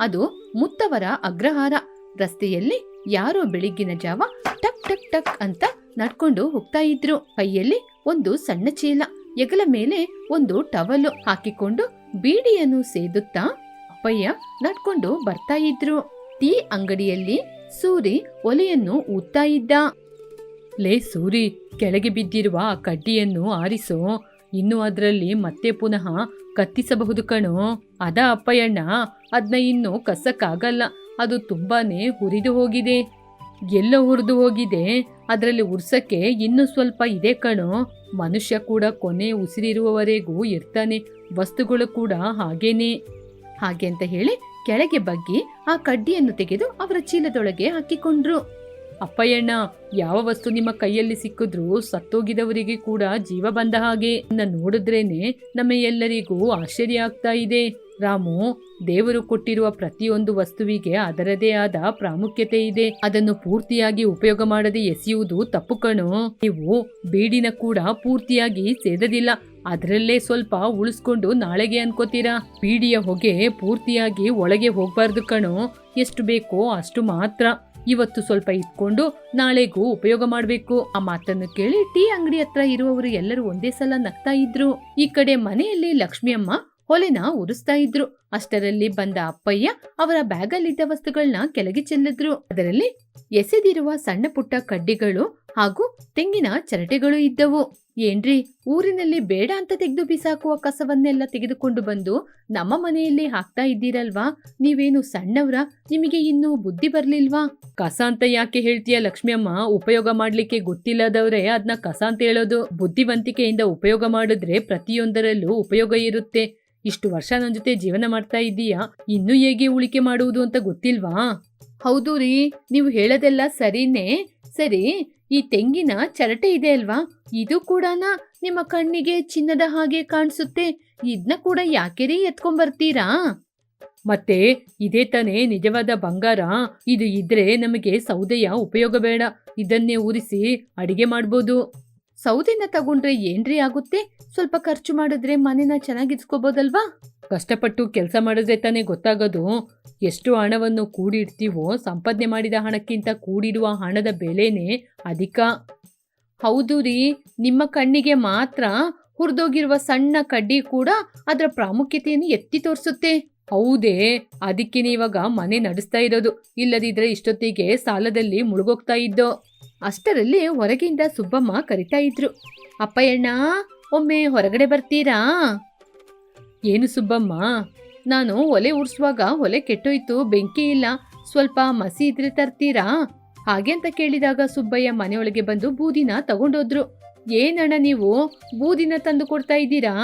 ಅದು ಮುತ್ತವರ ಅಗ್ರಹಾರ. ರಸ್ತೆಯಲ್ಲಿ ಯಾರೋ ಬೆಳಿಗ್ಗಿನ ಜಾವ ಟಕ್ ಟಕ್ ಟಕ್ ಅಂತ ನಡ್ಕೊಂಡು ಹೋಗ್ತಾ ಇದ್ರು. ಕೈಯಲ್ಲಿ ಒಂದು ಸಣ್ಣ ಚೀಲ, ಹೆಗಲ ಮೇಲೆ ಒಂದು ಟವಲು ಹಾಕಿಕೊಂಡು ಬೀಡಿಯನ್ನು ಸೇದುತ್ತಾ ಅಪ್ಪಯ್ಯ ನಡ್ಕೊಂಡು ಬರ್ತಾ ಇದ್ರು. ಟೀ ಅಂಗಡಿಯಲ್ಲಿ ಸೂರಿ ಒಲೆಯನ್ನು ಊದ್ತಾ ಇದ್ದ. ಲೇ ಸೂರಿ, ಕೆಳಗೆ ಬಿದ್ದಿರುವ ಆ ಕಡ್ಡಿಯನ್ನು ಆರಿಸೋ, ಇನ್ನು ಅದರಲ್ಲಿ ಮತ್ತೆ ಪುನಃ ಕತ್ತಿಸಬಹುದು ಕಣೋ. ಅಪ್ಪಯ್ಯಣ್ಣ, ಅದನ್ನ ಇನ್ನು ಕಸಕ್ಕಾಗಲ್ಲ, ಅದು ತುಂಬಾನೇ ಹುರಿದು ಹೋಗಿದೆ. ಎಲ್ಲ ಹುರಿದು ಹೋಗಿದೆ, ಅದರಲ್ಲಿ ಉರ್ಸಕ್ಕೆ ಇನ್ನು ಸ್ವಲ್ಪ ಇದೆ ಕಣೋ. ಮನುಷ್ಯ ಕೂಡ ಕೊನೆ ಉಸಿರಿರುವವರೆಗೂ ಇರ್ತಾನೆ, ವಸ್ತುಗಳು ಕೂಡ ಹಾಗೇನೆ. ಹಾಗೆ ಅಂತ ಹೇಳಿ ಕೆಳಗೆ ಬಗ್ಗಿ ಆ ಕಡ್ಡಿಯನ್ನು ತೆಗೆದು ಅವರ ಚೀಲದೊಳಗೆ ಹಾಕಿಕೊಂಡ್ರು. ಅಪ್ಪಯ್ಯಣ್ಣ, ಯಾವ ವಸ್ತು ನಿಮ್ಮ ಕೈಯಲ್ಲಿ ಸಿಕ್ಕಿದ್ರೂ ಸತ್ತೋಗಿದವರಿಗೆ ಕೂಡ ಜೀವ ಬಂದ ಹಾಗೆ. ನೋಡಿದ್ರೇನೆ ನಮ್ಮ ಎಲ್ಲರಿಗೂ ಆಶ್ಚರ್ಯ ಆಗ್ತಾ ಇದೆ. ರಾಮು, ದೇವರು ಕೊಟ್ಟಿರುವ ಪ್ರತಿಯೊಂದು ವಸ್ತುವಿಗೆ ಅದರದೇ ಆದ ಪ್ರಾಮುಖ್ಯತೆ ಇದೆ. ಅದನ್ನು ಪೂರ್ತಿಯಾಗಿ ಉಪಯೋಗ ಮಾಡದೆ ಎಸೆಯುವುದು ತಪ್ಪು ಕಣೋ. ನೀವು ಬೀಡಿನ ಕೂಡ ಪೂರ್ತಿಯಾಗಿ ಸೇದದಿಲ್ಲ, ಅದರಲ್ಲೇ ಸ್ವಲ್ಪ ಉಳಿಸ್ಕೊಂಡು ನಾಳೆಗೆ ಅನ್ಕೋತೀರಾ. ಬೀಡಿಯ ಹೊಗೆ ಪೂರ್ತಿಯಾಗಿ ಒಳಗೆ ಹೋಗ್ಬಾರ್ದು ಕಣೋ. ಎಷ್ಟು ಬೇಕೋ ಅಷ್ಟು ಮಾತ್ರ. ಇವತ್ತು ಸ್ವಲ್ಪ ಇಟ್ಕೊಂಡು ನಾಳೆಗೂ ಉಪಯೋಗ ಮಾಡ್ಬೇಕು. ಆ ಮಾತನ್ನು ಕೇಳಿ ಟೀ ಅಂಗಡಿ ಹತ್ರ ಇರುವವರು ಎಲ್ಲರೂ ಒಂದೇ ಸಲ ನಗ್ತಾ ಇದ್ರು. ಈ ಕಡೆ ಮನೆಯಲ್ಲಿ ಲಕ್ಷ್ಮಿ ಅಮ್ಮ ಹೊಲೆನ ಉರಿಸ್ತಾ ಇದ್ರು. ಅಷ್ಟರಲ್ಲಿ ಬಂದ ಅಪ್ಪಯ್ಯ ಅವರ ಬ್ಯಾಗಲ್ಲಿದ್ದ ವಸ್ತುಗಳನ್ನ ಕೆಳಗೆ ಚೆಲ್ಲಿದ್ರು. ಅದರಲ್ಲಿ ಎಸೆದಿರುವ ಸಣ್ಣ ಪುಟ್ಟ ಕಡ್ಡಿಗಳು ಹಾಗೂ ತೆಂಗಿನ ಚರಟೆಗಳು ಇದ್ದವು. ಏನ್ರಿ, ಊರಿನಲ್ಲಿ ಬೇಡ ಅಂತ ತೆಗೆದು ಬಿಸಾಕುವ ಕಸವನ್ನೆಲ್ಲ ತೆಗೆದುಕೊಂಡು ಬಂದು ನಮ್ಮ ಮನೆಯಲ್ಲಿ ಹಾಕ್ತಾ ಇದ್ದೀರಲ್ವಾ? ನೀವೇನು ಸಣ್ಣವ್ರ? ನಿಮಗೆ ಇನ್ನೂ ಬುದ್ಧಿ ಬರ್ಲಿಲ್ವಾ? ಕಸ ಅಂತ ಯಾಕೆ ಹೇಳ್ತೀಯ ಲಕ್ಷ್ಮಿ ಅಮ್ಮ? ಉಪಯೋಗ ಮಾಡ್ಲಿಕ್ಕೆ ಗೊತ್ತಿಲ್ಲದವ್ರೆ ಅದನ್ನ ಕಸ ಅಂತ ಹೇಳೋದು. ಬುದ್ಧಿವಂತಿಕೆಯಿಂದ ಉಪಯೋಗ ಮಾಡಿದ್ರೆ ಪ್ರತಿಯೊಂದರಲ್ಲೂ ಉಪಯೋಗ ಇರುತ್ತೆ. ಇಷ್ಟು ವರ್ಷ ನನ್ನ ಜೊತೆ ಜೀವನ ಮಾಡ್ತಾ ಇದ್ದೀಯಾ, ಇನ್ನೂ ಹೇಗೆ ಉಳಿಕೆ ಮಾಡುವುದು ಅಂತ ಗೊತ್ತಿಲ್ವಾ? ಹೌದು ರೀ, ನೀವು ಹೇಳೋದೆಲ್ಲ ಸರಿನೇ. ಸರಿ, ಈ ತೆಂಗಿನ ಚರಟೆ ಇದೆ ಅಲ್ವಾ, ಇದು ಕೂಡ ನಿಮ್ಮ ಕಣ್ಣಿಗೆ ಚಿನ್ನದ ಹಾಗೆ ಕಾಣಿಸುತ್ತೆ. ಇದನ್ನ ಕೂಡ ಯಾಕೆರಿ ಎತ್ಕೊಂಡ್ಬರ್ತೀರಾ? ಮತ್ತೆ ಇದೇ ತಾನೇ ನಿಜವಾದ ಬಂಗಾರ. ಇದು ಇದ್ರೆ ನಮಗೆ ಸೌದೆಯ ಉಪಯೋಗ ಬೇಡ, ಇದನ್ನೇ ಉರಿಸಿ ಅಡಿಗೆ ಮಾಡ್ಬೋದು. ಸೌದೆನ ತಗೊಂಡ್ರೆ ಏನ್ರಿ ಆಗುತ್ತೆ? ಸ್ವಲ್ಪ ಖರ್ಚು ಮಾಡಿದ್ರೆ ಮನೆನ ಚೆನ್ನಾಗಿಸ್ಕೋಬೋದಲ್ವಾ? ಕಷ್ಟಪಟ್ಟು ಕೆಲಸ ಮಾಡಿದ್ರೆ ತಾನೇ ಗೊತ್ತಾಗೋದು. ಎಷ್ಟು ಹಣವನ್ನು ಕೂಡಿಡ್ತೀವೋ, ಸಂಪಾದನೆ ಮಾಡಿದ ಹಣಕ್ಕಿಂತ ಕೂಡಿಡುವ ಹಣದ ಬೆಲೆನೇ ಅಧಿಕ. ಹೌದು ರೀ, ನಿಮ್ಮ ಕಣ್ಣಿಗೆ ಮಾತ್ರ ಹುರಿದೋಗಿರುವ ಸಣ್ಣ ಕಡ್ಡಿ ಕೂಡ ಅದರ ಪ್ರಾಮುಖ್ಯತೆಯನ್ನು ಎತ್ತಿ ತೋರಿಸುತ್ತೆ. ಹೌದೇ, ಅದಕ್ಕೆ ಇವಾಗ ಮನೆ ನಡೆಸ್ತಾ ಇರೋದು. ಇಲ್ಲದಿದ್ರೆ ಇಷ್ಟೊತ್ತಿಗೆ ಸಾಲದಲ್ಲಿ ಮುಳುಗೋಗ್ತಾ ಇದ್ದೋ. ಅಷ್ಟರಲ್ಲಿ ಹೊರಗಿಂದ ಸುಬ್ಬಮ್ಮ ಕರಿತಾ ಇದ್ರು. ಅಪ್ಪಯ್ಯಣ್ಣ, ಒಮ್ಮೆ ಹೊರಗಡೆ ಬರ್ತೀರಾ? ಏನು ಸುಬ್ಬಮ್ಮ? ನಾನು ಒಲೆ ಉರ್ಸುವಾಗ ಒಲೆ ಕೆಟ್ಟೋಯ್ತು, ಬೆಂಕಿ ಇಲ್ಲ, ಸ್ವಲ್ಪ ಮಸಿ ಇದ್ರೆ ತರ್ತೀರಾ? ಹಾಗೆ ಅಂತ ಕೇಳಿದಾಗ ಸುಬ್ಬಯ್ಯ ಮನೆಯೊಳಗೆ ಬಂದು ಬೂದಿನ ತಗೊಂಡೋದ್ರು. ಏನಣ್ಣ, ನೀವು ಬೂದಿನ ತಂದು ಕೊಡ್ತಾ ಇದ್ದೀರಾ?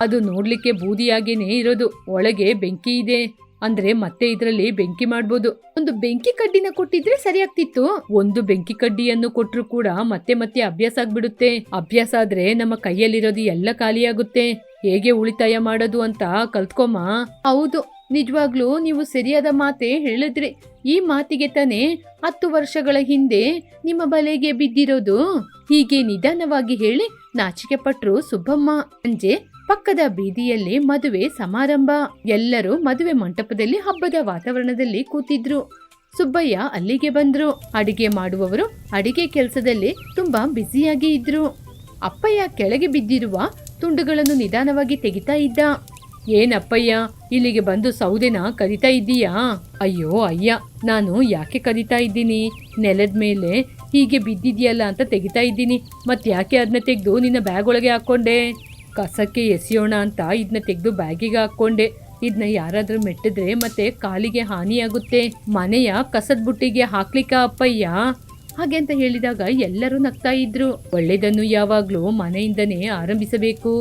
ಅದು ನೋಡ್ಲಿಕ್ಕೆ ಬೂದಿಯಾಗೇನೆ ಇರೋದು, ಒಳಗೆ ಬೆಂಕಿ ಇದೆ. ಅಂದ್ರೆ ಮತ್ತೆ ಇದರಲ್ಲಿ ಬೆಂಕಿ ಮಾಡ್ಬೋದು. ಒಂದು ಬೆಂಕಿ ಕಡ್ಡಿನ ಕೊಟ್ಟಿದ್ರೆ ಸರಿ ಆಗ್ತಿತ್ತು. ಒಂದು ಬೆಂಕಿ ಕಡ್ಡಿಯನ್ನು ಕೊಟ್ರು ಕೂಡ ಮತ್ತೆ ಮತ್ತೆ ಅಭ್ಯಾಸ ಆಗ್ಬಿಡುತ್ತೆ. ಅಭ್ಯಾಸ ಆದ್ರೆ ನಮ್ಮ ಕೈಯಲ್ಲಿರೋದು ಎಲ್ಲ ಖಾಲಿಯಾಗುತ್ತೆ. ಹೇಗೆ ಉಳಿತಾಯ ಮಾಡೋದು ಅಂತ ಕಲ್ತ್ಕೊಮ್ಮ. ಹೌದು, ನಿಜವಾಗ್ಲೂ ನೀವು ಸರಿಯಾದ ಮಾತೇ ಹೇಳಿದ್ರಿ. ಈ ಮಾತಿಗೆ ತಾನೇ 10 ವರ್ಷಗಳ ಹಿಂದೆ ನಿಮ್ಮ ಬಲೆಗೆ ಬಿದ್ದಿರೋದು. ಹೀಗೆ ನಿಧಾನವಾಗಿ ಹೇಳಿ ನಾಚಿಕೆ ಪಟ್ರು ಸುಬ್ಬಮ್ಮ. ಸಂಜೆ ಪಕ್ಕದ ಬೀದಿಯಲ್ಲಿ ಮದುವೆ ಸಮಾರಂಭ. ಎಲ್ಲರೂ ಮದುವೆ ಮಂಟಪದಲ್ಲಿ ಹಬ್ಬದ ವಾತಾವರಣದಲ್ಲಿ ಕೂತಿದ್ರು. ಸುಬ್ಬಯ್ಯ ಅಲ್ಲಿಗೆ ಬಂದ್ರು. ಅಡಿಗೆ ಮಾಡುವವರು ಅಡಿಗೆ ಕೆಲಸದಲ್ಲಿ ತುಂಬಾ ಬ್ಯುಸಿಯಾಗಿ ಇದ್ರು. ಅಪ್ಪಯ್ಯ ಕೆಳಗೆ ಬಿದ್ದಿರುವ ತುಂಡುಗಳನ್ನು ನಿಧಾನವಾಗಿ ತೆಗಿತಾ ಇದ್ದ. ಏನಪ್ಪಯ್ಯ, ಇಲ್ಲಿಗೆ ಬಂದು ಸೌದೆನ ಕದಿತಾ ಇದ್ದೀಯಾ? ಅಯ್ಯೋ ಅಯ್ಯ, ನಾನು ಯಾಕೆ ಕದಿತಾ ಇದ್ದೀನಿ? ನೆಲದ ಮೇಲೆ ಹೀಗೆ ಬಿದ್ದಿದ್ಯಲ್ಲ ಅಂತ ತೆಗಿತಾ ಇದ್ದೀನಿ. ಯಾಕೆ ಅದನ್ನ ತೆಗೆದು ನಿನ್ನ ಬ್ಯಾಗ್ ಒಳಗೆ ಹಾಕೊಂಡೆ? ಕಸಕ್ಕೆ ಎಸೆಯೋಣ ಅಂತ ಇದನ್ನ ತೆಗೆದು ಬ್ಯಾಗಿಗೆ ಹಾಕೊಂಡೆ. ಇದನ್ನ ಯಾರಾದ್ರೂ ಮೆಟ್ಟಿದ್ರೆ ಮತ್ತೆ ಕಾಲಿಗೆ ಹಾನಿಯಾಗುತ್ತೆ. ಮನೆಯ ಕಸದ ಬುಟ್ಟಿಗೆ ಹಾಕ್ಲಿಕ್ಕ ಅಪ್ಪಯ್ಯ? ಹಾಗೆ ಅಂತ ಹೇಳಿದಾಗ ಎಲ್ಲರೂ ನಗ್ತಾ ಇದ್ರು. ಒಳ್ಳೆದನ್ನು ಯಾವಾಗ್ಲೂ ಮನೆಯಿಂದನೇ ಆರಂಭಿಸಬೇಕು.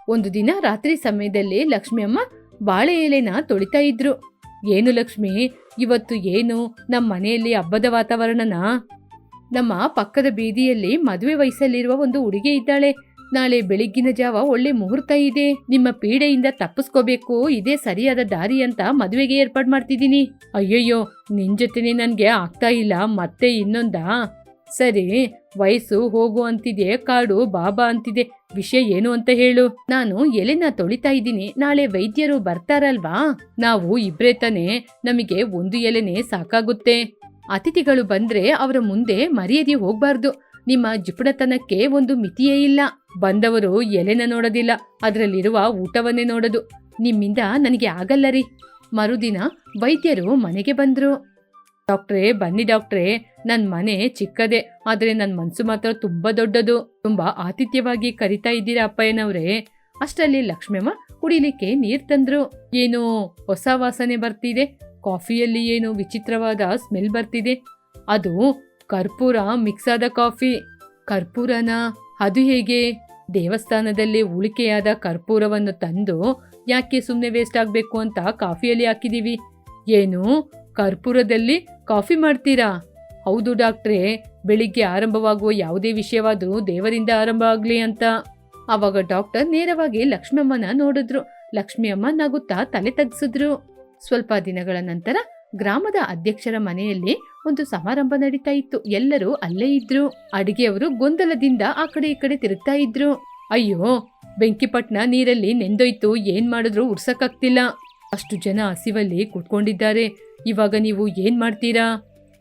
ಒಂದು ದಿನ ರಾತ್ರಿ ಸಮಯದಲ್ಲಿ ಲಕ್ಷ್ಮಿ ಅಮ್ಮ ಬಾಳೆ ಎಲೆನ ತೊಳಿತಾ ಇದ್ರು. ಏನು ಲಕ್ಷ್ಮಿ, ಇವತ್ತು ಏನು ನಮ್ಮ ಮನೆಯಲ್ಲಿ ಹಬ್ಬದ ವಾತಾವರಣನಾ? ನಮ್ಮ ಪಕ್ಕದ ಬೀದಿಯಲ್ಲಿ ಮದುವೆ ವಯಸ್ಸಲ್ಲಿರುವ ಒಂದು ಹುಡುಗಿ ಇದ್ದಾಳೆ. ನಾಳೆ ಬೆಳಿಗ್ಗಿನ ಜಾವ ಒಳ್ಳೆ ಮುಹೂರ್ತ ಇದೆ. ನಿಮ್ಮ ಪೀಡೆಯಿಂದ ತಪ್ಪಿಸ್ಕೋಬೇಕು, ಇದೇ ಸರಿಯಾದ ದಾರಿ ಅಂತ ಮದುವೆಗೆ ಏರ್ಪಾಡು ಮಾಡ್ತಿದ್ದೀನಿ. ಅಯ್ಯಯ್ಯೋ, ನಿನ್ ಜೊತೆನೆ ನನ್ಗೆ ಆಗ್ತಾ ಇಲ್ಲ, ಮತ್ತೆ ಇನ್ನೊಂದಾ? ಸರಿ, ವಯಸ್ಸು ಹೋಗು ಅಂತಿದೆ, ಕಾಡು ಬಾಬಾ ಅಂತಿದೆ. ವಿಷಯ ಏನು ಅಂತ ಹೇಳು. ನಾನು ಎಲೆನ ತೊಳಿತಾ ಇದ್ದೀನಿ, ನಾಳೆ ವೈದ್ಯರು ಬರ್ತಾರಲ್ವಾ? ನಾವು ಇಬ್ರೇ ತಾನೆ, ನಮಗೆ ಒಂದು ಎಲೆನೇ ಸಾಕಾಗುತ್ತೆ. ಅತಿಥಿಗಳು ಬಂದ್ರೆ ಅವರ ಮುಂದೆ ಮರ್ಯಾದೆ ಹೋಗ್ಬಾರ್ದು. ನಿಮ್ಮ ಜಿಪುಣತನಕ್ಕೆ ಒಂದು ಮಿತಿಯೇ ಇಲ್ಲ. ಬಂದವರು ಎಲೆನ ನೋಡೋದಿಲ್ಲ, ಅದರಲ್ಲಿರುವ ಊಟವನ್ನೇ ನೋಡೋದು. ನಿಮ್ಮಿಂದ ನನಗೆ ಆಗಲ್ಲ ರೀ. ಮರುದಿನ ವೈದ್ಯರು ಮನೆಗೆ ಬಂದ್ರು. ಡಾಕ್ಟ್ರೇ ಬನ್ನಿ ಡಾಕ್ಟ್ರೇ, ನನ್ನ ಮನೆ ಚಿಕ್ಕದೆ, ಆದ್ರೆ ನನ್ನ ಮನ್ಸು ಮಾತ್ರ ತುಂಬಾ ದೊಡ್ಡದು. ತುಂಬಾ ಆತಿಥ್ಯವಾಗಿ ಕರಿತಾ ಇದ್ದೀರಾ ಅಪ್ಪಯ್ಯನವ್ರೆ. ಅಷ್ಟರಲ್ಲಿ ಲಕ್ಷ್ಮಮ್ಮ ಕುಡಿಲಿಕ್ಕೆ ನೀರ್ ತಂದ್ರು. ಏನು ಹೊಸ ವಾಸನೆ ಬರ್ತಿದೆ, ಕಾಫಿಯಲ್ಲಿ ಏನು ವಿಚಿತ್ರವಾದ ಸ್ಮೆಲ್ ಬರ್ತಿದೆ. ಅದು ಕರ್ಪೂರ ಮಿಕ್ಸ್ ಆದ ಕಾಫಿ. ಕರ್ಪೂರನ? ಅದು ಹೇಗೆ? ದೇವಸ್ಥಾನದಲ್ಲಿ ಉಳಿಕೆಯಾದ ಕರ್ಪೂರವನ್ನು ತಂದು ಯಾಕೆ ಸುಮ್ಮನೆ ವೇಸ್ಟ್ ಆಗಬೇಕು ಅಂತ ಕಾಫಿಯಲ್ಲಿ ಹಾಕಿದೀವಿ. ಏನು ಕರ್ಪೂರದಲ್ಲಿ ಕಾಫಿ ಮಾಡ್ತೀರಾ? ಹೌದು ಡಾಕ್ಟ್ರೇ, ಬೆಳಿಗ್ಗೆ ಆರಂಭವಾಗುವ ಯಾವುದೇ ವಿಷಯವಾದರೂ ದೇವರಿಂದ ಆರಂಭ ಆಗಲಿ ಅಂತ. ಆವಾಗ ಡಾಕ್ಟರ್ ನೇರವಾಗಿ ಲಕ್ಷ್ಮಮ್ಮನ ನೋಡಿದ್ರು. ಲಕ್ಷ್ಮಿ ಅಮ್ಮ ನಗುತ್ತಾ ತಲೆ ತಗ್ಸಿದ್ರು. ಸ್ವಲ್ಪ ದಿನಗಳ ನಂತರ ಗ್ರಾಮದ ಅಧ್ಯಕ್ಷರ ಮನೆಯಲ್ಲಿ ಒಂದು ಸಮಾರಂಭ ನಡೀತಾ ಇತ್ತು. ಎಲ್ಲರೂ ಅಲ್ಲೇ ಇದ್ರು. ಅಡಿಗೆಯವರು ಗೊಂದಲದಿಂದ ಆ ಕಡೆ ಈ ಕಡೆ ತಿರುಗ್ತಾ ಇದ್ರು. ಅಯ್ಯೋ, ಬೆಂಕಿಪಟ್ನ ನೀರಲ್ಲಿ ನೆಂದೋಯ್ತು, ಏನ್ ಮಾಡಿದ್ರು ಉರ್ಸಕ್ಕಾಗ್ತಿಲ್ಲ. ಅಷ್ಟು ಜನ ಹಸಿವಲ್ಲಿ ಕೂತ್ಕೊಂಡಿದ್ದಾರೆ. ಇವಾಗ ನೀವು ಏನ್ ಮಾಡ್ತೀರಾ?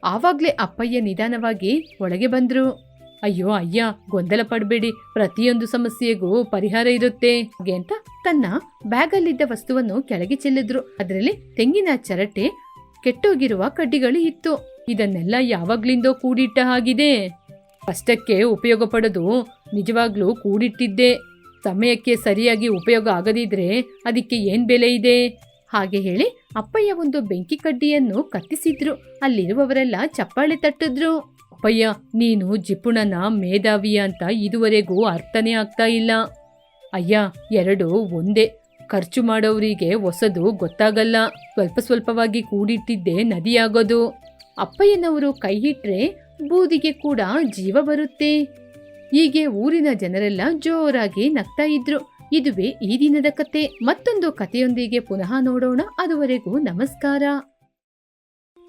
ಆವಾಗ್ಲೇ ಅಪ್ಪಯ್ಯ ನಿಧಾನವಾಗಿ ಒಳಗೆ ಬಂದ್ರು. ಅಯ್ಯೋ ಅಯ್ಯ, ಗೊಂದಲ ಪಡಬೇಡಿ, ಪ್ರತಿಯೊಂದು ಸಮಸ್ಯೆಗೂ ಪರಿಹಾರ ಇರುತ್ತೆ ಹಾಗೆ ಅಂತ ತನ್ನ ಬ್ಯಾಗಲ್ಲಿದ್ದ ವಸ್ತುವನ್ನು ಕೆಳಗೆ ಚೆಲ್ಲಿದ್ರು. ಅದರಲ್ಲಿ ತೆಂಗಿನ ಚರಟೆ, ಕೆಟ್ಟೋಗಿರುವ ಕಡ್ಡಿಗಳು ಇತ್ತು. ಇದನ್ನೆಲ್ಲ ಯಾವಾಗ್ಲಿಂದೋ ಕೂಡಿಟ್ಟ ಹಾಗಿದೆ. ಕಷ್ಟಕ್ಕೆ ಉಪಯೋಗ ಪಡೋದು ನಿಜವಾಗ್ಲೂ ಕೂಡಿಟ್ಟಿದ್ದೆ. ಸಮಯಕ್ಕೆ ಸರಿಯಾಗಿ ಉಪಯೋಗ ಆಗದಿದ್ರೆ ಅದಕ್ಕೆ ಏನ್ ಬೆಲೆ ಇದೆ? ಹಾಗೆ ಹೇಳಿ ಅಪ್ಪಯ್ಯ ಒಂದು ಬೆಂಕಿ ಕಡ್ಡಿಯನ್ನು ಕತ್ತಿಸಿದ್ರು. ಅಲ್ಲಿರುವವರೆಲ್ಲ ಚಪ್ಪಾಳೆ ತಟ್ಟಿದ್ರು. ಅಪ್ಪಯ್ಯ, ನೀನು ಜಿಪುಣನ ಮೇಧಾವಿ ಅಂತ ಇದುವರೆಗೂ ಅರ್ಥನೇ ಆಗ್ತಾ ಇಲ್ಲ. ಅಯ್ಯ, ಎರಡು ಒಂದೇ. ಖರ್ಚು ಮಾಡೋರಿಗೆ ಹೊಸದು ಗೊತ್ತಾಗಲ್ಲ. ಸ್ವಲ್ಪ ಸ್ವಲ್ಪವಾಗಿ ಕೂಡಿಟ್ಟಿದ್ದೆ ನದಿಯಾಗೋದು. ಅಪ್ಪಯ್ಯನವರು ಕೈ ಇಟ್ರೆ ಬೂದಿಗೆ ಕೂಡ ಜೀವ ಬರುತ್ತೆ. ಹೀಗೆ ಊರಿನ ಜನರೆಲ್ಲ ಜೋರಾಗಿ ನಗ್ತಾ ಇದ್ರು. ಇದುವೇ ಈ ದಿನದ ಕತೆ. ಮತ್ತೊಂದು ಕಥೆಯೊಂದಿಗೆ ಪುನಃ ನೋಡೋಣ. ಅದುವರೆಗೂ ನಮಸ್ಕಾರ.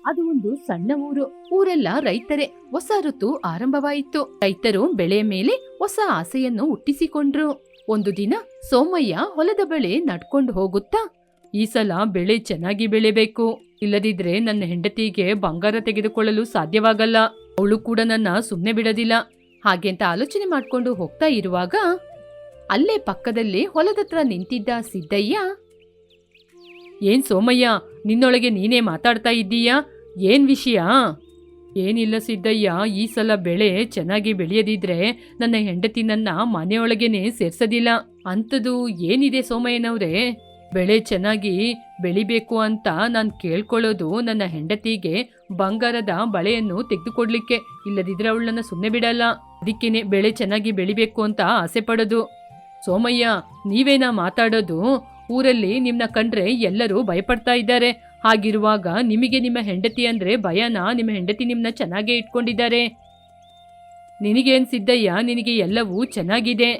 ಅದು ಒಂದು ಸಣ್ಣ ಊರು. ಊರೆಲ್ಲ ರೈತರೇ. ಹೊಸ ಋತು ಆರಂಭವಾಯಿತು. ರೈತರು ಬೆಳೆಯ ಮೇಲೆ ಹೊಸ ಆಸೆಯನ್ನು ಹುಟ್ಟಿಸಿಕೊಂಡ್ರು. ಒಂದು ದಿನ ಸೋಮಯ್ಯ ಹೊಲದ ಬಳಿ ನಡ್ಕೊಂಡು ಹೋಗುತ್ತಾ, ಈ ಸಲ ಬೆಳೆ ಚೆನ್ನಾಗಿ ಬೆಳೆಬೇಕು, ಇಲ್ಲದಿದ್ರೆ ನನ್ನ ಹೆಂಡತಿಗೆ ಬಂಗಾರ ತೆಗೆದುಕೊಳ್ಳಲು ಸಾಧ್ಯವಾಗಲ್ಲ. ಅವಳು ಕೂಡ ನನ್ನ ಸುಮ್ಮನೆ ಬಿಡೋದಿಲ್ಲ. ಹಾಗೆಂತ ಆಲೋಚನೆ ಮಾಡ್ಕೊಂಡು ಹೋಗ್ತಾ ಇರುವಾಗ ಅಲ್ಲೇ ಪಕ್ಕದಲ್ಲಿ ಹೊಲದತ್ರ ನಿಂತಿದ್ದ ಸಿದ್ದಯ್ಯ, ಏನ್ ಸೋಮಯ್ಯ, ನಿನ್ನೊಳಗೆ ನೀನೇ ಮಾತಾಡ್ತಾ ಇದ್ದೀಯಾ? ಏನ್ ವಿಷಯ? ಏನಿಲ್ಲ ಸಿದ್ದಯ್ಯ, ಈ ಸಲ ಬೆಳೆ ಚೆನ್ನಾಗಿ ಬೆಳೆಯದಿದ್ರೆ ನನ್ನ ಹೆಂಡತಿ ನನ್ನ ಮನೆಯೊಳಗೇನೆ ಸೇರ್ಸೋದಿಲ್ಲ. ಅಂಥದ್ದು ಏನಿದೆ ಸೋಮಯ್ಯನವ್ರೆ? ಬೆಳೆ ಚೆನ್ನಾಗಿ ಬೆಳಿಬೇಕು ಅಂತ ನಾನು ಕೇಳ್ಕೊಳ್ಳೋದು ನನ್ನ ಹೆಂಡತಿಗೆ ಬಂಗಾರದ ಬಳೆಯನ್ನು ತೆಗೆದುಕೊಡ್ಲಿಕ್ಕೆ. ಇಲ್ಲದಿದ್ರೆ ಅವಳನ್ನ ಸುಮ್ಮನೆ ಬಿಡಲ್ಲ. ಅದಕ್ಕೇನೆ ಬೆಳೆ ಚೆನ್ನಾಗಿ ಬೆಳಿಬೇಕು ಅಂತ ಆಸೆ ಪಡೋದು. ಸೋಮಯ್ಯ, ನೀವೇನಾ ಮಾತಾಡೋದು? ಊರಲ್ಲಿ ನಿಮ್ನ ಕಂಡ್ರೆ ಎಲ್ಲರೂ ಭಯಪಡ್ತಾ ಇದ್ದಾರೆ. ಹಾಗಿರುವಾಗ ನಿಮಗೆ ನಿಮ್ಮ ಹೆಂಡತಿ ಅಂದ್ರೆ ಭಯನಾ? ನಿಮ್ಮ ಹೆಂಡತಿ ನಿಮ್ನ ಚೆನ್ನಾಗೇ ಇಟ್ಕೊಂಡಿದ್ದಾರೆ. ನಿನಗೇನ್ ಸಿದ್ದಯ್ಯ, ನಿನಗೆ ಎಲ್ಲವೂ ಚೆನ್ನಾಗಿದೆ.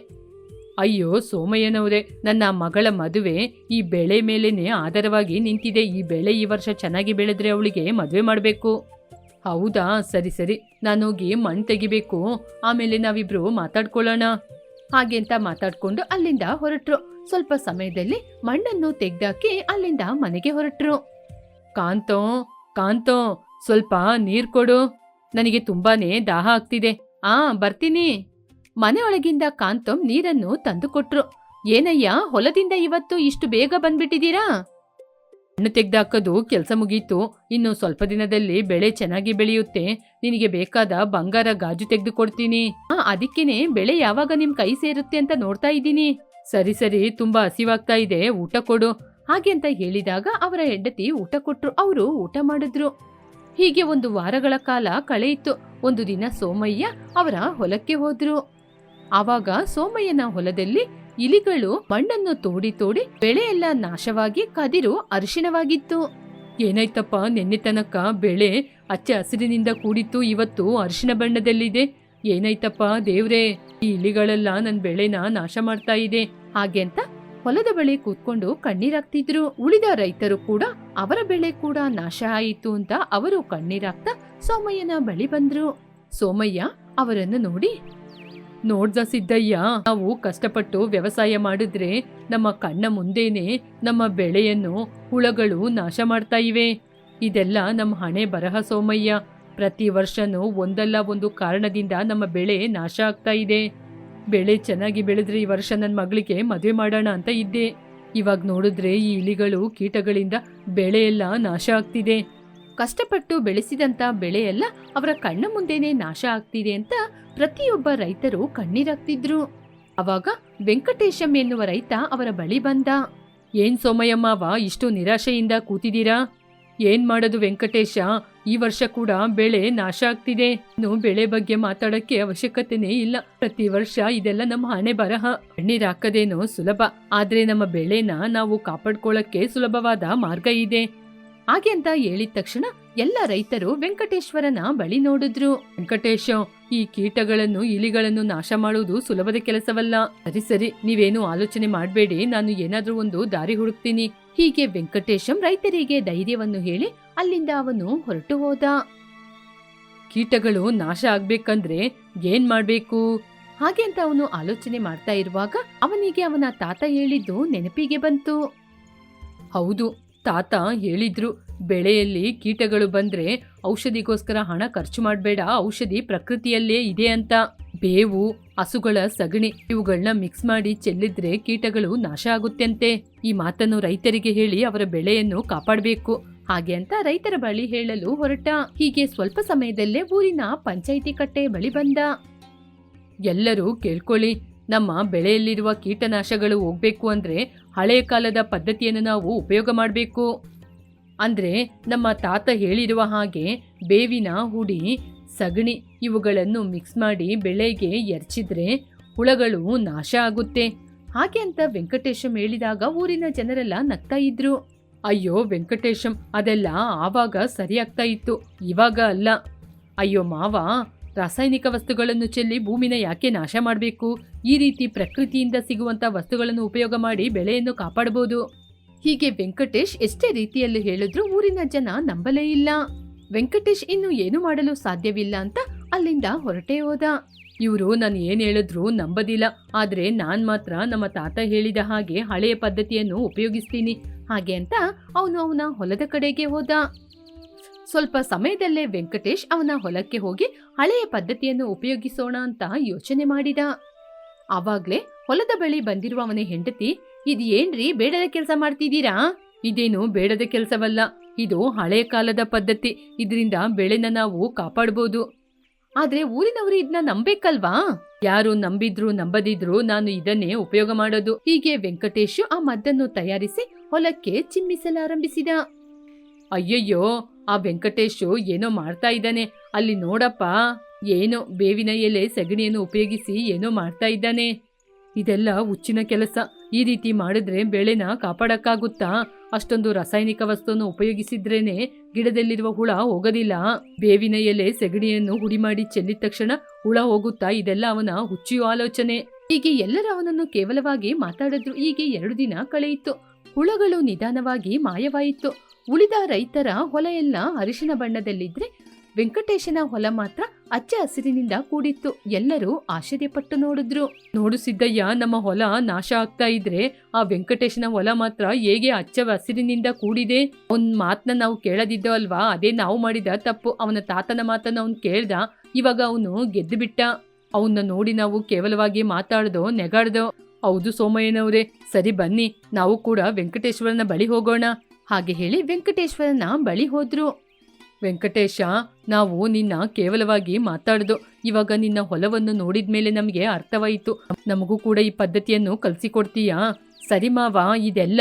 ಅಯ್ಯೋ ಸೋಮಯ್ಯನವ್ರೆ, ನನ್ನ ಮಗಳ ಮದುವೆ ಈ ಬೆಳೆ ಮೇಲೇನೆ ಆಧಾರವಾಗಿ ನಿಂತಿದೆ. ಈ ಬೆಳೆ ಈ ವರ್ಷ ಚೆನ್ನಾಗಿ ಬೆಳೆದ್ರೆ ಅವಳಿಗೆ ಮದುವೆ ಮಾಡಬೇಕು. ಹೌದಾ, ಸರಿ ಸರಿ, ನಾನೋಗಿ ಮಣ್ಣು ತೆಗಿಬೇಕು, ಆಮೇಲೆ ನಾವಿಬ್ರು ಮಾತಾಡ್ಕೊಳ್ಳೋಣ. ಹಾಗೆ ಅಂತ ಮಾತಾಡ್ಕೊಂಡು ಅಲ್ಲಿಂದ ಹೊರಟ್ರು. ಸ್ವಲ್ಪ ಸಮಯದಲ್ಲಿ ಮಣ್ಣನ್ನು ತೆಗ್ದಾಕಿ ಅಲ್ಲಿಂದ ಮನೆಗೆ ಹೊರಟ್ರು. ಕಾಂತೋ, ಸ್ವಲ್ಪ ನೀರ್ ಕೊಡು, ನನಗೆ ತುಂಬಾನೇ ದಾಹ ಆಗ್ತಿದೆ. ಬರ್ತೀನಿ. ಮನೆಯೊಳಗಿಂದ ಕಾಂತಂ ನೀರನ್ನು ತಂದು ಕೊಟ್ರು. ಏನಯ್ಯ, ಹೊಲದಿಂದ ಇವತ್ತು ಇಷ್ಟು ಬೇಗ ಬಂದ್ಬಿಟ್ಟಿದ್ದೀರಾ? ಮಣ್ಣು ತೆಗ್ದಾಕೋದು ಕೆಲಸ ಮುಗೀತು. ಇನ್ನು ಸ್ವಲ್ಪ ದಿನದಲ್ಲಿ ಬೆಳೆ ಚೆನ್ನಾಗಿ ಬೆಳೆಯುತ್ತೆ. ನಿನಗೆ ಬೇಕಾದ ಬಂಗಾರ ಗಾಜು ತೆಗೆದು ಕೊಡ್ತೀನಿ. ಅದಕ್ಕೇನೆ ಬೆಳೆ ಯಾವಾಗ ನಿಮ್ ಕೈ ಸೇರುತ್ತೆ ಅಂತ ನೋಡ್ತಾ ಇದ್ದೀನಿ. ಸರಿ ಸರಿ, ತುಂಬಾ ಹಸಿವಾಗ್ತಾ ಇದೆ, ಊಟ ಕೊಡು. ಹಾಗೆ ಅಂತ ಹೇಳಿದಾಗ ಅವರ ಹೆಂಡತಿ ಊಟ ಕೊಟ್ರು. ಅವರು ಊಟ ಮಾಡಿದ್ರು. ಹೀಗೆ ಒಂದು ವಾರಗಳ ಕಾಲ ಕಳೆಯಿತು. ಒಂದು ದಿನ ಸೋಮಯ್ಯ ಅವರ ಹೊಲಕ್ಕೆ ಹೋದ್ರು. ಆವಾಗ ಸೋಮಯ್ಯನ ಹೊಲದಲ್ಲಿ ಇಲಿಗಳು ಮಣ್ಣನ್ನು ತೋಡಿ ತೋಡಿ ಬೆಳೆಯೆಲ್ಲ ನಾಶವಾಗಿ ಕದಿರು ಅರಿಶಿಣವಾಗಿತ್ತು. ಏನಾಯ್ತಪ್ಪ, ನೆನ್ನೆ ತನಕ ಬೆಳೆ ಹಚ್ಚ ಹಸಿರಿನಿಂದ ಕೂಡಿತ್ತು, ಇವತ್ತು ಅರಿಶಿಣ ಬಣ್ಣದಲ್ಲಿದೆ. ಏನಾಯ್ತಪ್ಪ ದೇವ್ರೇ, ಈ ಇಲಿಗಳೆಲ್ಲ ನನ್ನ ಬೆಳೆನ ನಾಶ ಮಾಡ್ತಾ ಇದೆ. ಹಾಗೆ ಅಂತ ಹೊಲದ ಬಳಿ ಕೂತ್ಕೊಂಡು ಕಣ್ಣೀರಾಗ್ತಿದ್ರು. ಉಳಿದ ರೈತರು ಕೂಡ ಅವರ ಬೆಳೆ ಕೂಡ ನಾಶ ಆಯಿತು ಅಂತ ಅವರು ಕಣ್ಣೀರಾಗ್ತಾ ಸೋಮಯ್ಯನ ಬಳಿ ಬಂದ್ರು. ಸೋಮಯ್ಯ ಅವರನ್ನು ನೋಡಿ, ನೋಡ್ದ ಸಿದ್ದಯ್ಯ, ನಾವು ಕಷ್ಟಪಟ್ಟು ವ್ಯವಸಾಯ ಮಾಡಿದ್ರೆ ನಮ್ಮ ಕಣ್ಣ ಮುಂದೇನೆ ನಮ್ಮ ಬೆಳೆಯನ್ನು ಹುಳಗಳು ನಾಶ ಮಾಡ್ತಾ ಇವೆ. ಇದೆಲ್ಲ ನಮ್ಮ ಹಣೆ ಬರಹ ಸೋಮಯ್ಯ. ಪ್ರತಿ ವರ್ಷನೂ ಒಂದಲ್ಲ ಒಂದು ಕಾರಣದಿಂದ ನಮ್ಮ ಬೆಳೆ ನಾಶ ಆಗ್ತಾ ಇದೆ. ಬೆಳೆ ಚೆನ್ನಾಗಿ ಬೆಳೆದ್ರೆ ಈ ವರ್ಷ ನನ್ನ ಮಗಳಿಗೆ ಮದುವೆ ಮಾಡೋಣ ಅಂತ ಇದ್ದೆ. ಇವಾಗ ನೋಡಿದ್ರೆ ಈ ಇಲಿಗಳು ಕೀಟಗಳಿಂದ ಬೆಳೆ ಎಲ್ಲ ನಾಶ ಆಗ್ತಿದೆ. ಕಷ್ಟಪಟ್ಟು ಬೆಳೆಸಿದಂತ ಬೆಳೆಯೆಲ್ಲ ಅವರ ಕಣ್ಣ ಮುಂದೆನೆ ನಾಶ ಆಗ್ತಿದೆ ಅಂತ ಪ್ರತಿಯೊಬ್ಬ ರೈತರು ಕಣ್ಣೀರಾಗ್ತಿದ್ರು. ಅವಾಗ ವೆಂಕಟೇಶಂ ಎನ್ನುವ ರೈತ ಅವರ ಬಳಿ ಬಂದ. ಏನ್ ಸೋಮಯ್ಯಮ್ಮವ ಇಷ್ಟು ನಿರಾಶೆಯಿಂದ ಕೂತಿದ್ದೀರಾ? ಏನ್ ಮಾಡೋದು ವೆಂಕಟೇಶ, ಈ ವರ್ಷ ಕೂಡ ಬೆಳೆ ನಾಶ ಆಗ್ತಿದೆ. ಇನ್ನು ಬೆಳೆ ಬಗ್ಗೆ ಮಾತಾಡಕ್ಕೆ ಅವಶ್ಯಕತೆನೇ ಇಲ್ಲ. ಪ್ರತಿ ವರ್ಷ ಇದೆಲ್ಲ ನಮ್ಮ ಹಣೆ ಬರಹ. ಕಣ್ಣೀರ್ ಹಾಕದೇನೋ ಸುಲಭ, ಆದ್ರೆ ನಮ್ಮ ಬೆಳೆನ ನಾವು ಕಾಪಾಡ್ಕೊಳ್ಳಕ್ಕೆ ಸುಲಭವಾದ ಮಾರ್ಗ ಇದೆ. ಹಾಗೆ ಅಂತ ಹೇಳಿದ ತಕ್ಷಣ ಎಲ್ಲ ರೈತರು ವೆಂಕಟೇಶ್ವರನ ಬಳಿ ನೋಡಿದ್ರು. ವೆಂಕಟೇಶ, ಈ ಕೀಟಗಳನ್ನು ಇಲಿಗಳನ್ನು ನಾಶ ಮಾಡುವುದು ಸುಲಭದ ಕೆಲಸವಲ್ಲ. ಸರಿ, ನೀವೇನು ಆಲೋಚನೆ ಮಾಡಬೇಡಿ, ನಾನು ಏನಾದ್ರೂ ಒಂದು ದಾರಿ ಹುಡುಕ್ತೀನಿ. ಹೀಗೆ ವೆಂಕಟೇಶಂ ರೈತರಿಗೆ ಧೈರ್ಯವನ್ನು ಹೇಳಿ ಅಲ್ಲಿಂದ ಅವನು ಹೊರಟು ಹೋದ. ಕೀಟಗಳು ನಾಶ ಆಗ್ಬೇಕಂದ್ರೆ ಏನ್ ಮಾಡ್ಬೇಕು? ಹಾಗೆ ಅಂತ ಅವನು ಆಲೋಚನೆ ಮಾಡ್ತಾ ಇರುವಾಗ ಅವನಿಗೆ ಅವನ ತಾತ ಹೇಳಿದ್ದು ನೆನಪಿಗೆ ಬಂತು. ಹೌದು, ತಾತ ಹೇಳಿದ್ರು, ಬೆಳೆಯಲ್ಲಿ ಕೀಟಗಳು ಬಂದ್ರೆ ಔಷಧಿಗೋಸ್ಕರ ಹಣ ಖರ್ಚು ಮಾಡಬೇಡ, ಔಷಧಿ ಪ್ರಕೃತಿಯಲ್ಲೇ ಇದೆ ಅಂತ. ಬೇವು, ಹಸುಗಳ ಸಗಣಿ ಇವುಗಳನ್ನ ಮಿಕ್ಸ್ ಮಾಡಿ ಚೆಲ್ಲಿದ್ರೆ ಕೀಟಗಳು ನಾಶ ಆಗುತ್ತೆಂತೆ. ಈ ಮಾತನ್ನು ರೈತರಿಗೆ ಹೇಳಿ ಅವರ ಬೆಳೆಯನ್ನು ಕಾಪಾಡಬೇಕು. ಹಾಗೆ ಅಂತ ರೈತರ ಬಳಿ ಹೇಳಲು ಹೊರಟ. ಹೀಗೆ ಸ್ವಲ್ಪ ಸಮಯದಲ್ಲೇ ಊರಿನ ಪಂಚಾಯಿತಿ ಕಟ್ಟೆ ಬಳಿ ಬಂದ. ಎಲ್ಲರೂ ಕೇಳ್ಕೊಳ್ಳಿ, ನಮ್ಮ ಬೆಳೆಯಲ್ಲಿರುವ ಕೀಟನಾಶಗಳು ಹೋಗ್ಬೇಕು ಅಂದ್ರೆ ಹಳೆಯ ಕಾಲದ ಪದ್ಧತಿಯನ್ನು ನಾವು ಉಪಯೋಗ ಮಾಡಬೇಕು. ಅಂದ್ರೆ ನಮ್ಮ ತಾತ ಹೇಳಿರುವ ಹಾಗೆ ಬೇವಿನ ಹುಡಿ, ಸಗಣಿ ಇವುಗಳನ್ನು ಮಿಕ್ಸ್ ಮಾಡಿ ಬೆಳೆಗೆ ಎರಚಿದ್ರೆ ಹುಳಗಳು ನಾಶ ಆಗುತ್ತೆ. ಹಾಗೆ ಅಂತ ವೆಂಕಟೇಶಂ ಹೇಳಿದಾಗ ಊರಿನ ಜನರೆಲ್ಲ ನಗ್ತಾ ಇದ್ರು. ಅಯ್ಯೋ ವೆಂಕಟೇಶಂ, ಅದೆಲ್ಲ ಆವಾಗ ಸರಿ ಆಗ್ತಾ ಇತ್ತು, ಇವಾಗ ಅಲ್ಲ. ಅಯ್ಯೋ ಮಾವ, ರಾಸಾಯನಿಕ ವಸ್ತುಗಳನ್ನು ಚೆಲ್ಲಿ ಭೂಮಿನ ಯಾಕೆ ನಾಶ ಮಾಡಬೇಕು? ಈ ರೀತಿ ಪ್ರಕೃತಿಯಿಂದ ಸಿಗುವಂತ ವಸ್ತುಗಳನ್ನು ಉಪಯೋಗ ಮಾಡಿ ಬೆಳೆಯನ್ನು ಕಾಪಾಡಬಹುದು. ಹೀಗೆ ವೆಂಕಟೇಶ್ ಎಷ್ಟೇ ರೀತಿಯಲ್ಲಿ ಹೇಳಿದ್ರು ಊರಿನ ಜನ ನಂಬಲೇ ಇಲ್ಲ. ವೆಂಕಟೇಶ್ ಇನ್ನು ಏನು ಮಾಡಲು ಸಾಧ್ಯವಿಲ್ಲ ಅಂತ ಅಲ್ಲಿಂದ ಹೊರಟೇ ಹೋದ. ಇವರು ನಾನು ಏನ್ ಹೇಳಿದ್ರು ನಂಬದಿಲ್ಲ, ಆದ್ರೆ ನಾನ್ ಮಾತ್ರ ನಮ್ಮ ತಾತ ಹೇಳಿದ ಹಾಗೆ ಹಳೆಯ ಪದ್ಧತಿಯನ್ನು ಉಪಯೋಗಿಸ್ತೀನಿ. ಹಾಗೆ ಅಂತ ಅವನು ಅವನ ಹೊಲದ ಕಡೆಗೆ ಹೋದ. ಸ್ವಲ್ಪ ಸಮಯದಲ್ಲೇ ವೆಂಕಟೇಶ್ ಅವನ ಹೊಲಕ್ಕೆ ಹೋಗಿ ಹಳೆಯ ಪದ್ಧತಿಯನ್ನು ಉಪಯೋಗಿಸೋಣ ಅಂತ ಯೋಚನೆ ಮಾಡಿದ. ಆವಾಗ್ಲೇ ಹೊಲದ ಬಳಿ ಬಂದಿರುವ ಅವನ ಹೆಂಡತಿ, ಇದು ಏನ್ರಿ ಬೇಡದ ಕೆಲಸ ಮಾಡ್ತಿದ್ದೀರಾ? ಇದೇನು ಬೇಡದ ಕೆಲಸವಲ್ಲ, ಇದು ಹಳೆ ಕಾಲದ ಪದ್ಧತಿ. ಇದರಿಂದ ಬೆಳೆನ ನಾವು ಕಾಪಾಡಬಹುದು. ಆದ್ರೆ ಊರಿನವರು ಇದನ್ನ ನಂಬೇಕಲ್ವಾ? ಯಾರು ನಂಬಿದ್ರು ನಂಬದಿದ್ರು ನಾನು ಇದನ್ನೇ ಉಪಯೋಗ ಮಾಡೋದು. ಹೀಗೆ ವೆಂಕಟೇಶ್ ಆ ಮದ್ದನ್ನು ತಯಾರಿಸಿ ಹೊಲಕ್ಕೆ ಚಿಮ್ಮಿಸಲಾರಂಭಿಸಿದ. ಅಯ್ಯಯ್ಯೋ, ಆ ವೆಂಕಟೇಶು ಏನೋ ಮಾಡ್ತಾ ಇದ್ದಾನೆ. ಅಲ್ಲಿ ನೋಡಪ್ಪ, ಏನೋ ಬೇವಿನ ಎಲೆ ಸಗಣಿಯನ್ನು ಉಪಯೋಗಿಸಿ ಏನೋ ಮಾಡ್ತಾ ಇದ್ದಾನೆ. ಇದೆಲ್ಲ ಹುಚ್ಚಿನ ಕೆಲಸ. ಈ ರೀತಿ ಮಾಡಿದ್ರೆ ಬೆಳೆನ ಕಾಪಾಡಕ್ಕಾಗುತ್ತಾ? ಅಷ್ಟೊಂದು ರಾಸಾಯನಿಕ ವಸ್ತುವನ್ನು ಉಪಯೋಗಿಸಿದ್ರೇನೆ ಗಿಡದಲ್ಲಿರುವ ಹುಳ ಹೋಗೋದಿಲ್ಲ. ಬೇವಿನ ಎಲೆ ಸಗಣಿಯನ್ನು ಹುಡಿ ಮಾಡಿ ಚೆಲ್ಲಿದ ತಕ್ಷಣ ಹುಳ ಹೋಗುತ್ತಾ? ಇದೆಲ್ಲ ಅವನ ಹುಚ್ಚಿಯು ಆಲೋಚನೆ. ಹೀಗೆ ಎಲ್ಲರೂ ಅವನನ್ನು ಕೇವಲವಾಗಿ ಮಾತಾಡಿದ್ರು. ಹೀಗೆ 2 ದಿನ ಕಳೆಯಿತು. ಹುಳಗಳು ನಿಧಾನವಾಗಿ ಮಾಯವಾಯಿತು. ಉಳಿದ ರೈತರ ಹೊಲ ಎಲ್ಲ ಅರಿಶಿನ ಬಣ್ಣದಲ್ಲಿದ್ರೆ ವೆಂಕಟೇಶನ ಹೊಲ ಮಾತ್ರ ಹಚ್ಚ ಹಸಿರಿನಿಂದ ಕೂಡಿತ್ತು. ಎಲ್ಲರೂ ಆಶ್ಚರ್ಯಪಟ್ಟು ನೋಡಿದ್ರು. ನೋಡು ಸಿದ್ದಯ್ಯ, ನಮ್ಮ ಹೊಲ ನಾಶ ಆಗ್ತಾ ಇದ್ರೆ ಆ ವೆಂಕಟೇಶನ ಹೊಲ ಮಾತ್ರ ಹೇಗೆ ಹಚ್ಚ ಹಸಿರಿನಿಂದ ಕೂಡಿದೆ? ಅವನ್ ಮಾತನ್ನ ನಾವು ಕೇಳದಿದ್ದೋ ಅಲ್ವಾ? ಅದೇ ನಾವು ಮಾಡಿದ ತಪ್ಪು. ಅವನ ತಾತನ ಮಾತನ್ನ ಅವನ್ ಕೇಳ್ದ, ಇವಾಗ ಅವನು ಗೆದ್ದು ಬಿಟ್ಟ. ಅವನ್ನ ನೋಡಿ ನಾವು ಕೇವಲವಾಗಿ ಮಾತಾಡ್ದೋ ನೆಗಾಡ್ದೋ. ಹೌದು ಸೋಮಯ್ಯನವ್ರೆ, ಸರಿ ಬನ್ನಿ, ನಾವು ಕೂಡ ವೆಂಕಟೇಶ್ವರನ ಬಳಿ ಹೋಗೋಣ. ಹಾಗೆ ಹೇಳಿ ವೆಂಕಟೇಶ್ವರನ ಬಳಿ ಹೋದ್ರು. ವೆಂಕಟೇಶ, ನಾವು ನಿನ್ನ ಕೇವಲವಾಗಿ ಮಾತಾಡ್ದು. ಇವಾಗ ನಿನ್ನ ಹೊಲವನ್ನು ನೋಡಿದ್ಮೇಲೆ ನಮಗೆ ಅರ್ಥವಾಯಿತು. ನಮಗೂ ಕೂಡ ಈ ಪದ್ಧತಿಯನ್ನು ಕಲಿಸಿಕೊಡ್ತೀಯಾ? ಸರಿ ಮಾವ, ಇದೆಲ್ಲ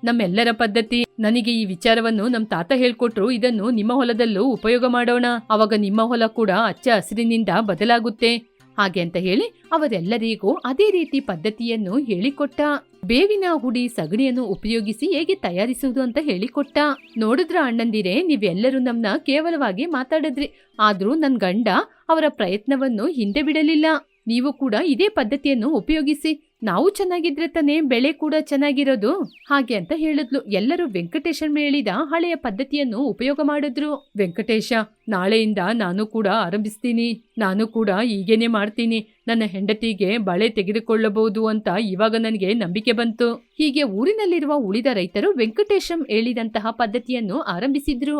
ನಮ್ಮೆಲ್ಲರ ಪದ್ಧತಿ. ನನಗೆ ಈ ವಿಚಾರವನ್ನು ನಮ್ಮ ತಾತ ಹೇಳ್ಕೊಟ್ರು. ಇದನ್ನು ನಿಮ್ಮ ಹೊಲದಲ್ಲೂ ಉಪಯೋಗ ಮಾಡೋಣ. ಅವಾಗ ನಿಮ್ಮ ಹೊಲ ಕೂಡ ಹಚ್ಚ ಹಸಿರಿನಿಂದ ಬದಲಾಗುತ್ತೆ. ಹಾಗೆ ಅಂತ ಹೇಳಿ ಅವರೆಲ್ಲರಿಗೂ ಅದೇ ರೀತಿ ಪದ್ಧತಿಯನ್ನು ಹೇಳಿಕೊಟ್ಟ. ಬೇವಿನ ಹುಡಿ ಸಗಣಿಯನ್ನು ಉಪಯೋಗಿಸಿ ಹೇಗೆ ತಯಾರಿಸುವುದು ಅಂತ ಹೇಳಿಕೊಟ್ಟ. ನೋಡಿದ್ರ ಅಣ್ಣಂದಿರೇ, ನೀವೆಲ್ಲರೂ ನಮ್ನ ಕೇವಲವಾಗಿ ಮಾತಾಡಿದ್ರಿ. ಆದ್ರೂ ನನ್ ಗಂಡ ಅವರ ಪ್ರಯತ್ನವನ್ನು ಹಿಂದೆ ಬಿಡಲಿಲ್ಲ. ನೀವು ಕೂಡ ಇದೇ ಪದ್ಧತಿಯನ್ನು ಉಪಯೋಗಿಸಿ. ನಾವು ಚೆನ್ನಾಗಿದ್ರೆ ತಾನೇ ಬೆಳೆ ಕೂಡ ಚೆನ್ನಾಗಿರೋದು ಹಾಗೆ ಅಂತ ಹೇಳಿದ್ಲು. ಎಲ್ಲರೂ ವೆಂಕಟೇಶನ್ ಹೇಳಿದ ಹಳೆಯ ಪದ್ಧತಿಯನ್ನು ಉಪಯೋಗ ಮಾಡಿದ್ರು. ವೆಂಕಟೇಶ, ನಾಳೆಯಿಂದ ನಾನು ಕೂಡ ಆರಂಭಿಸ್ತೀನಿ. ನಾನು ಕೂಡ ಹೀಗೇನೆ ಮಾಡ್ತೀನಿ. ನನ್ನ ಹೆಂಡತಿಗೆ ಬಳೆ ತೆಗೆದುಕೊಳ್ಳಬಹುದು ಅಂತ ಇವಾಗ ನನಗೆ ನಂಬಿಕೆ ಬಂತು. ಹೀಗೆ ಊರಿನಲ್ಲಿರುವ ಉಳಿದ ರೈತರು ವೆಂಕಟೇಶಂ ಹೇಳಿದಂತಹ ಪದ್ಧತಿಯನ್ನು ಆರಂಭಿಸಿದ್ರು.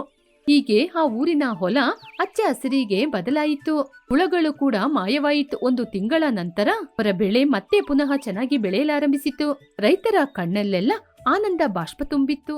ಹೀಗೆ ಆ ಊರಿನ ಹೊಲ ಹಚ್ಚ ಹಸಿರಿಗೆ ಬದಲಾಯಿತು. ಹುಳಗಳು ಕೂಡ ಮಾಯವಾಯಿತು. 1 ತಿಂಗಳ ನಂತರ ಅವರ ಬೆಳೆ ಮತ್ತೆ ಪುನಃ ಚೆನ್ನಾಗಿ ಬೆಳೆಯಲಾರಂಭಿಸಿತು. ರೈತರ ಕಣ್ಣಲ್ಲೆಲ್ಲ ಆನಂದ ಬಾಷ್ಪ ತುಂಬಿತ್ತು.